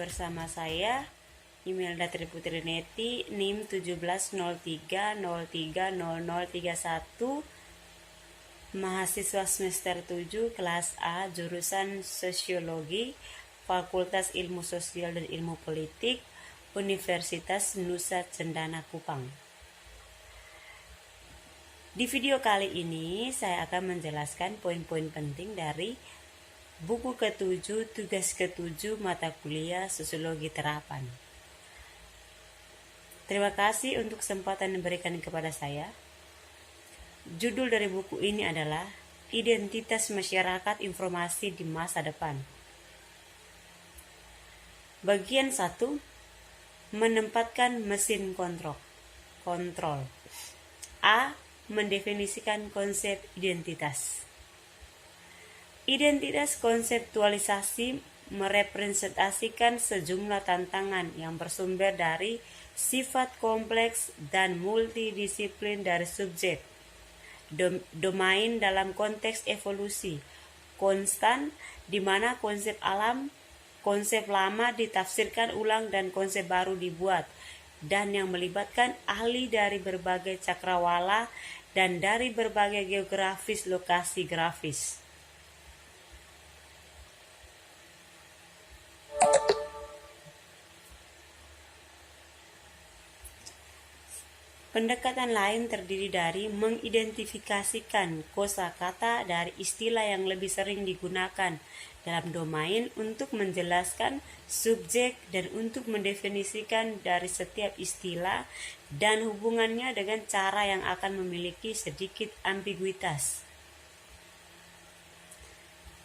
bersama saya Imelda Triputri Neti, NIM 1703030031, mahasiswa semester 7 kelas A, jurusan Sosiologi, Fakultas Ilmu Sosial dan Ilmu Politik, Universitas Nusa Cendana Kupang. Di video kali ini saya akan menjelaskan poin-poin penting dari buku ke-7, tugas ke-7 mata kuliah Sosiologi Terapan. Terima kasih untuk kesempatan yang diberikan kepada saya. Judul dari buku ini adalah Identitas Masyarakat Informasi di Masa Depan. Bagian 1, menempatkan mesin kontrol. A. Mendefinisikan konsep identitas. Identitas konseptualisasi merepresentasikan sejumlah tantangan yang bersumber dari sifat kompleks dan multidisiplin dari subjek, domain dalam konteks evolusi konstan, di mana konsep lama ditafsirkan ulang dan konsep baru dibuat, dan yang melibatkan ahli dari berbagai cakrawala dan dari berbagai geografis lokasi grafis. Pendekatan lain terdiri dari mengidentifikasikan kosakata dari istilah yang lebih sering digunakan dalam domain untuk menjelaskan subjek dan untuk mendefinisikan dari setiap istilah dan hubungannya dengan cara yang akan memiliki sedikit ambiguitas.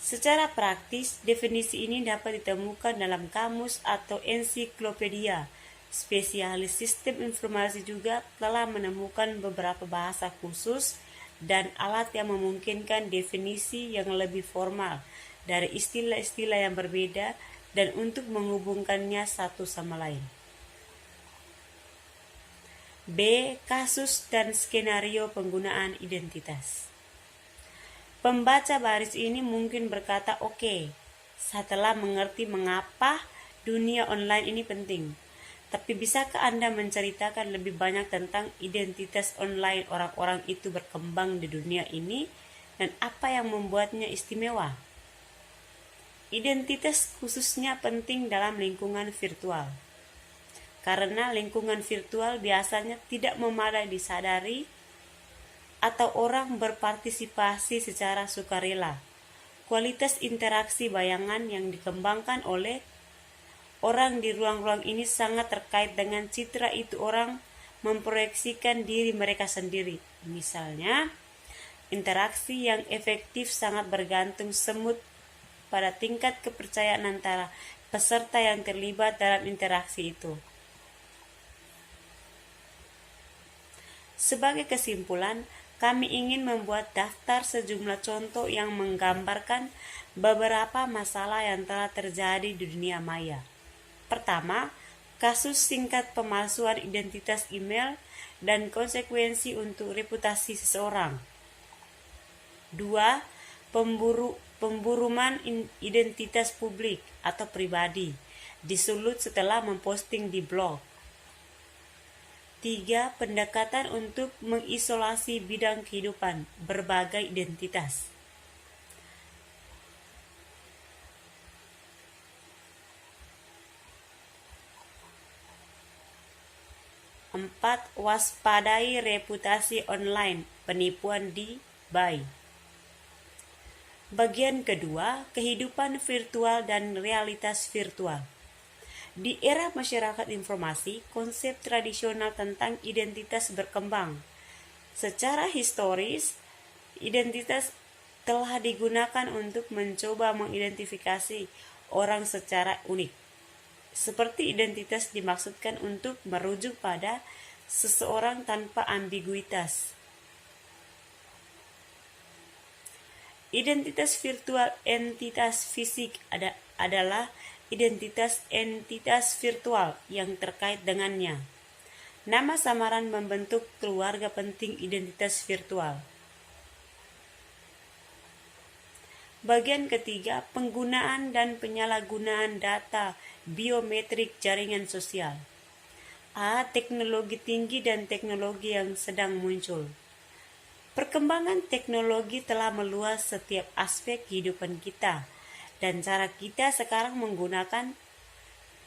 Secara praktis, definisi ini dapat ditemukan dalam kamus atau ensiklopedia. Spesialis sistem informasi juga telah menemukan beberapa bahasa khusus dan alat yang memungkinkan definisi yang lebih formal dari istilah-istilah yang berbeda dan untuk menghubungkannya satu sama lain. B. Kasus dan skenario penggunaan identitas. Pembaca baris ini mungkin berkata, "Oke, setelah mengerti mengapa dunia online ini penting. Tapi bisakah Anda menceritakan lebih banyak tentang identitas online orang-orang itu berkembang di dunia ini dan apa yang membuatnya istimewa?" Identitas khususnya penting dalam lingkungan virtual. Karena lingkungan virtual biasanya tidak memadai disadari atau orang berpartisipasi secara sukarela. Kualitas interaksi bayangan yang dikembangkan oleh orang di ruang-ruang ini sangat terkait dengan citra itu orang memproyeksikan diri mereka sendiri. Misalnya, interaksi yang efektif sangat bergantung semut pada tingkat kepercayaan antara peserta yang terlibat dalam interaksi itu. Sebagai kesimpulan, kami ingin membuat daftar sejumlah contoh yang menggambarkan beberapa masalah yang telah terjadi di dunia maya. Pertama, kasus singkat pemalsuan identitas email dan konsekuensi untuk reputasi seseorang. 2. Pemburuman identitas publik atau pribadi disulut setelah memposting di blog. 3. Pendekatan untuk mengisolasi bidang kehidupan berbagai identitas. 4. Waspadai reputasi online, penipuan di BAI. Bagian kedua, kehidupan virtual dan realitas virtual. Di era masyarakat informasi, konsep tradisional tentang identitas berkembang. Secara historis, identitas telah digunakan untuk mencoba mengidentifikasi orang secara unik. Seperti identitas dimaksudkan untuk merujuk pada seseorang tanpa ambiguitas. Identitas virtual entitas fisik adalah identitas entitas virtual yang terkait dengannya. Nama samaran membentuk keluarga penting identitas virtual. Bagian ketiga, penggunaan dan penyalahgunaan data biometrik jaringan sosial. Teknologi tinggi dan teknologi yang sedang muncul. Perkembangan teknologi telah meluas setiap aspek kehidupan kita, dan cara kita sekarang menggunakan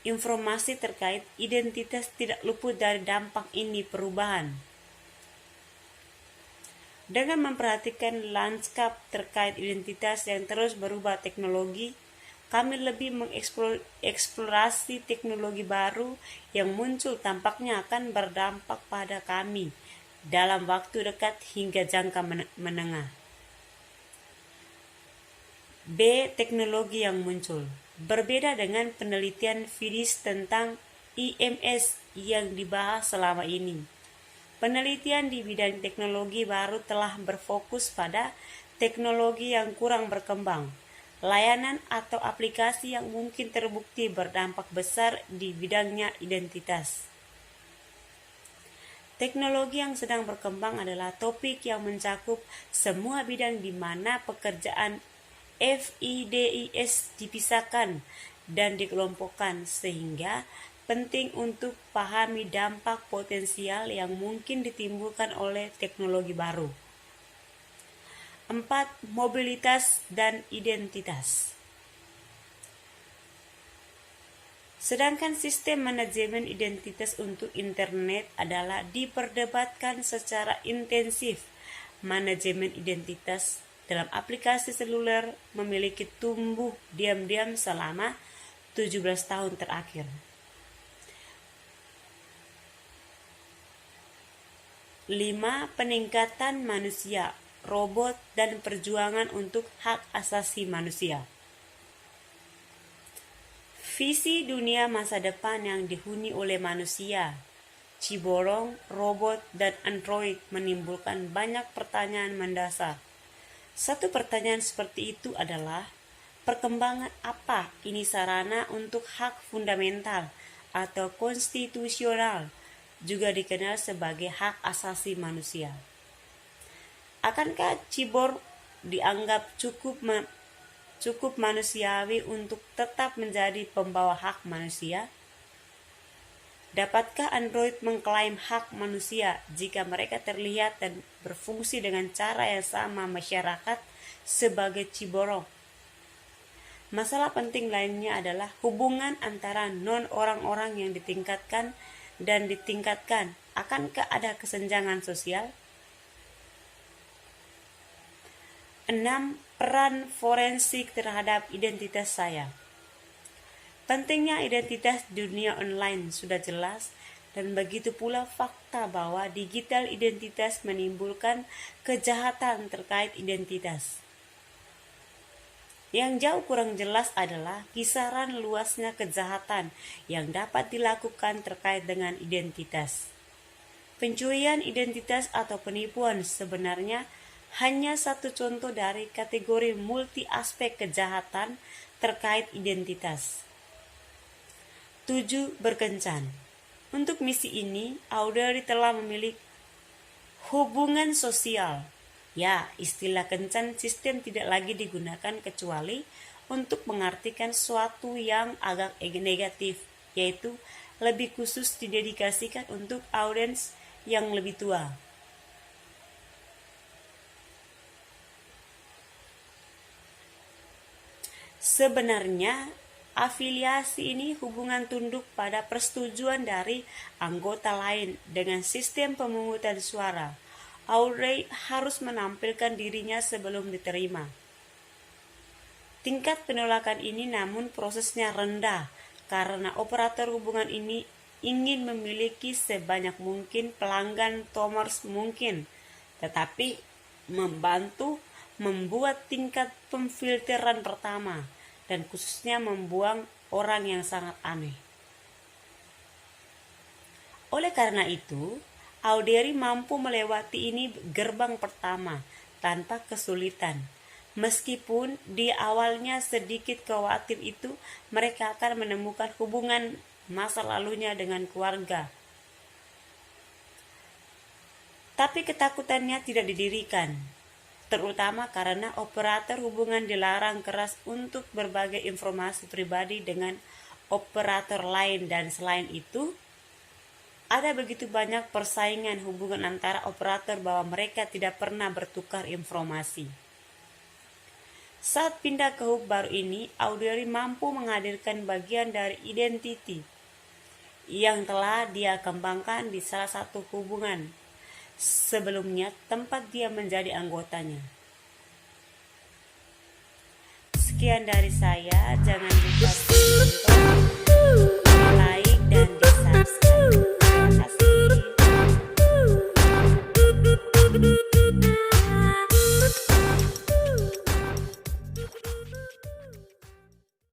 informasi terkait identitas tidak luput dari dampak ini perubahan. Dengan memperhatikan lanskap terkait identitas yang terus berubah teknologi, kami lebih mengeksplorasi teknologi baru yang muncul tampaknya akan berdampak pada kami dalam waktu dekat hingga jangka menengah. B. Teknologi yang muncul. Berbeda dengan penelitian Fides tentang IMS yang dibahas selama ini, penelitian di bidang teknologi baru telah berfokus pada teknologi yang kurang berkembang, layanan atau aplikasi yang mungkin terbukti berdampak besar di bidangnya identitas. Teknologi yang sedang berkembang adalah topik yang mencakup semua bidang di mana pekerjaan FIDIS dipisahkan dan dikelompokkan, sehingga penting untuk pahami dampak potensial yang mungkin ditimbulkan oleh teknologi baru. 4. Mobilitas dan identitas. Sedangkan sistem manajemen identitas untuk internet adalah diperdebatkan secara intensif, manajemen identitas dalam aplikasi seluler memiliki tumbuh diam-diam selama 17 tahun terakhir. 5. Peningkatan manusia, robot, dan perjuangan untuk hak asasi manusia. Visi dunia masa depan yang dihuni oleh manusia, ciborong, robot, dan android menimbulkan banyak pertanyaan mendasar. Satu pertanyaan seperti itu adalah, perkembangan apa ini sarana untuk hak fundamental atau konstitusional, juga dikenal sebagai hak asasi manusia? Akankah ciborong dianggap cukup manusiawi untuk tetap menjadi pembawa hak manusia? Dapatkah android mengklaim hak manusia jika mereka terlihat dan berfungsi dengan cara yang sama masyarakat sebagai ciborong? Masalah penting lainnya adalah hubungan antara non-orang-orang yang ditingkatkan dan ditingkatkan. Akankah ada kesenjangan sosial? 6. Peran forensik terhadap identitas saya. Pentingnya identitas dunia online sudah jelas, dan begitu pula fakta bahwa digital identitas menimbulkan kejahatan terkait identitas. Yang jauh kurang jelas adalah kisaran luasnya kejahatan yang dapat dilakukan terkait dengan identitas. Pencurian identitas atau penipuan sebenarnya hanya satu contoh dari kategori multi aspek kejahatan terkait identitas. 7. Berkencan. Untuk misi ini, Audrey telah memilih hubungan sosial. Ya, istilah kencan sistem tidak lagi digunakan kecuali untuk mengartikan sesuatu yang agak negatif, yaitu lebih khusus didedikasikan untuk audiens yang lebih tua. Sebenarnya, afiliasi ini hubungan tunduk pada persetujuan dari anggota lain dengan sistem pemungutan suara. Audrey harus menampilkan dirinya sebelum diterima. Tingkat penolakan ini namun prosesnya rendah karena operator hubungan ini ingin memiliki sebanyak mungkin pelanggan Thomers mungkin, tetapi membantu membuat tingkat pemfilteran pertama, dan khususnya membuang orang yang sangat aneh. Oleh karena itu, Audrey mampu melewati ini gerbang pertama tanpa kesulitan. Meskipun di awalnya sedikit khawatir itu, mereka akan menemukan hubungan masa lalunya dengan keluarga. Tapi ketakutannya tidak didirikan, terutama karena operator hubungan dilarang keras untuk berbagi informasi pribadi dengan operator lain, dan selain itu ada begitu banyak persaingan hubungan antara operator bahwa mereka tidak pernah bertukar informasi. Saat pindah ke hub baru ini, Audrey mampu menghadirkan bagian dari identity yang telah dia kembangkan di salah satu hubungan sebelumnya tempat dia menjadi anggotanya. Sekian dari saya, jangan lupa untuk like dan di subscribe. Terima kasih.